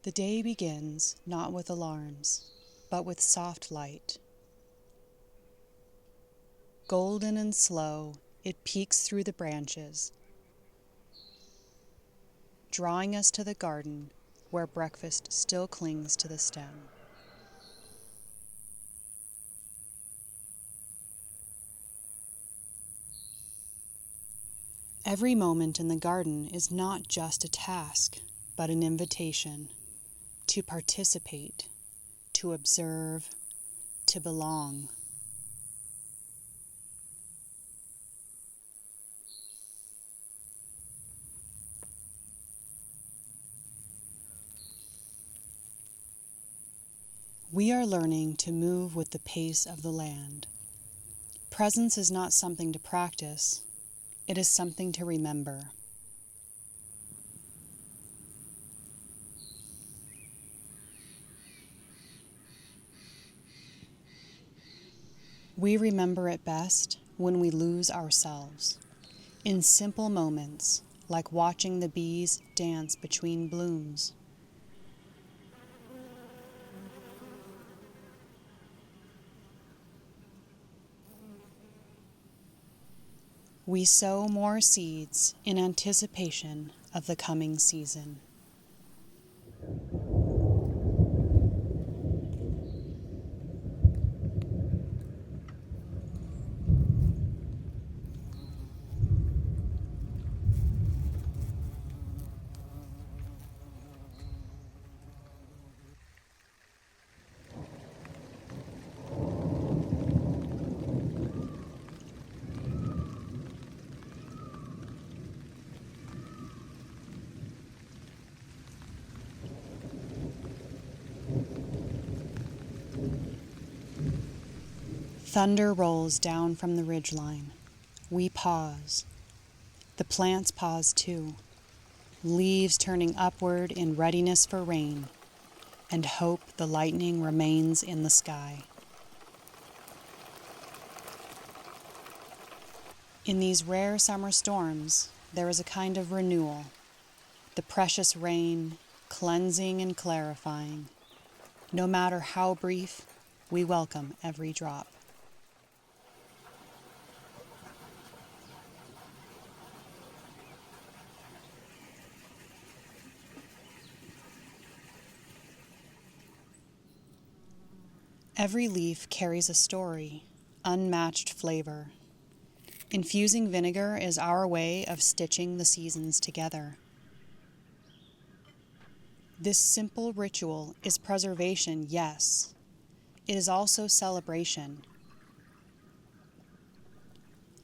The day begins not with alarms, but with soft light. Golden and slow, it peeks through the branches, drawing us to the garden where breakfast still clings to the stem. Every moment in the garden is not just a task, but an invitation to participate, to observe, to belong. We are learning to move with the pace of the land. Presence is not something to practice, it is something to remember. We remember it best when we lose ourselves, in simple moments like watching the bees dance between blooms. We sow more seeds in anticipation of the coming season. Thunder rolls down from the ridgeline. We pause. The plants pause too, leaves turning upward in readiness for rain, and hope the lightning remains in the sky. In these rare summer storms, there is a kind of renewal, the precious rain, cleansing and clarifying. No matter how brief, we welcome every drop. Every leaf carries a story, unmatched flavor. Infusing vinegar is our way of stitching the seasons together. This simple ritual is preservation, yes. It is also celebration.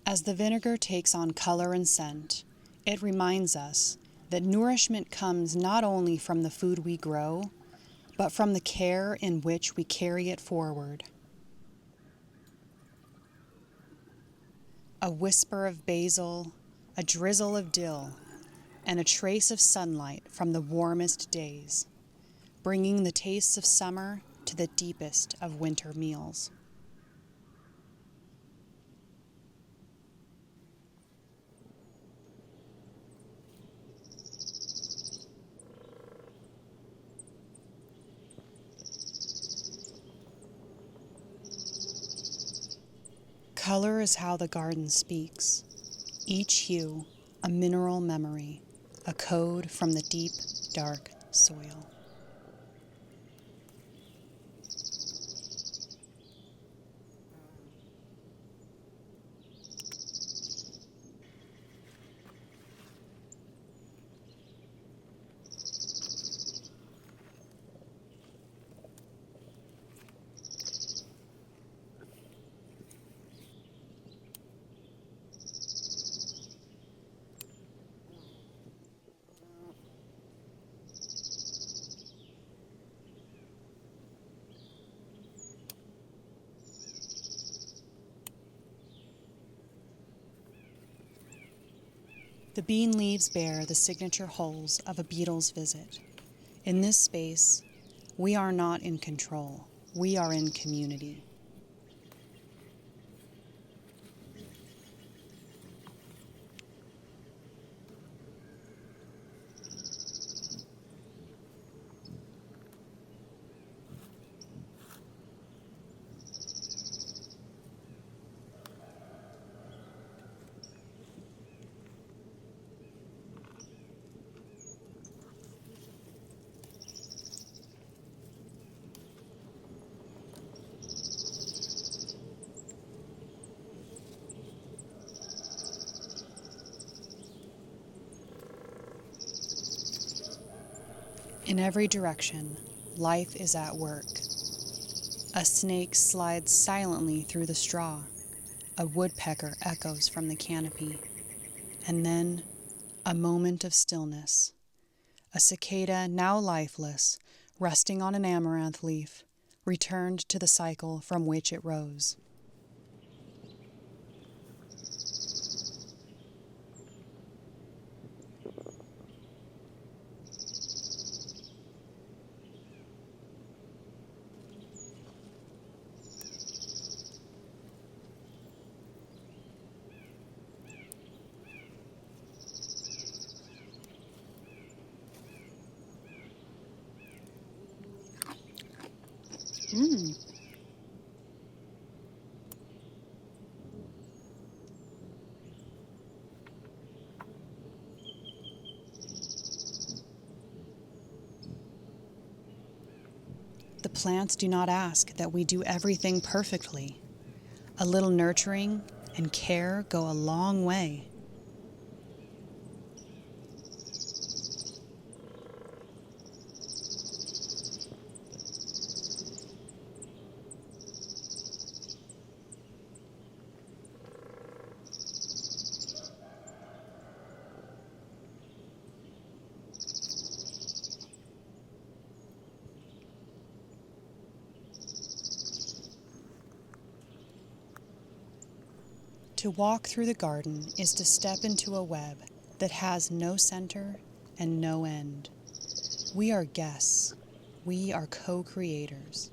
As the vinegar takes on color and scent, it reminds us that nourishment comes not only from the food we grow, but from the care in which we carry it forward. A whisper of basil, a drizzle of dill, and a trace of sunlight from the warmest days, bringing the tastes of summer to the deepest of winter meals. Color is how the garden speaks. Each hue, a mineral memory, a code from the deep, dark soil. The bean leaves bear the signature holes of a beetle's visit. In this space, we are not in control. We are in community. In every direction, life is at work. A snake slides silently through the straw. A woodpecker echoes from the canopy. And then, a moment of stillness. A cicada, now lifeless, resting on an amaranth leaf, returned to the cycle from which it rose. The plants do not ask that we do everything perfectly. A little nurturing and care go a long way. To walk through the garden is to step into a web that has no center and no end. We are guests. We are co-creators.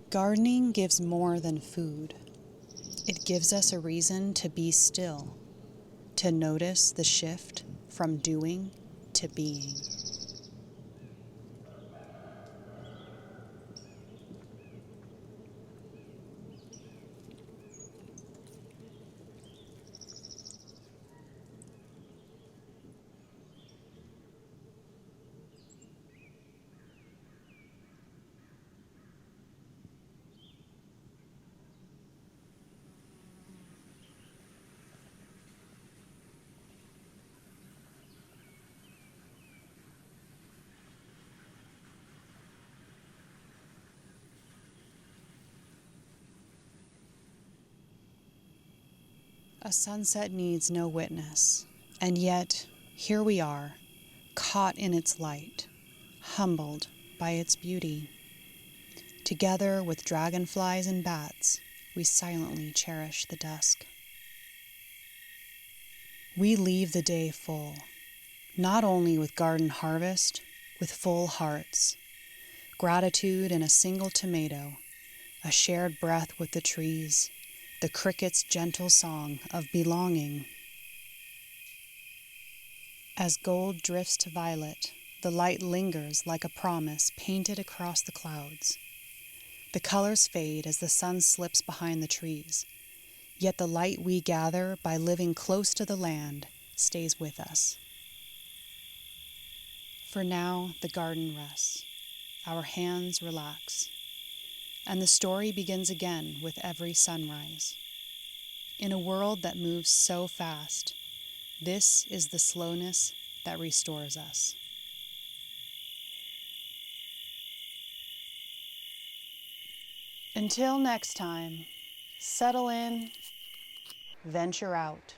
Gardening gives more than food. It gives us a reason to be still, to notice the shift from doing to being. A sunset needs no witness, and yet here we are, caught in its light, humbled by its beauty. Together with dragonflies and bats, we silently cherish the dusk. We leave the day full, not only with garden harvest, with full hearts, gratitude in a single tomato, a shared breath with the trees, the cricket's gentle song of belonging. As gold drifts to violet, the light lingers like a promise painted across the clouds. The colors fade as the sun slips behind the trees, yet the light we gather by living close to the land stays with us. For now, the garden rests, our hands relax, and the story begins again with every sunrise. In a world that moves so fast, this is the slowness that restores us. Until next time, settle in, venture out.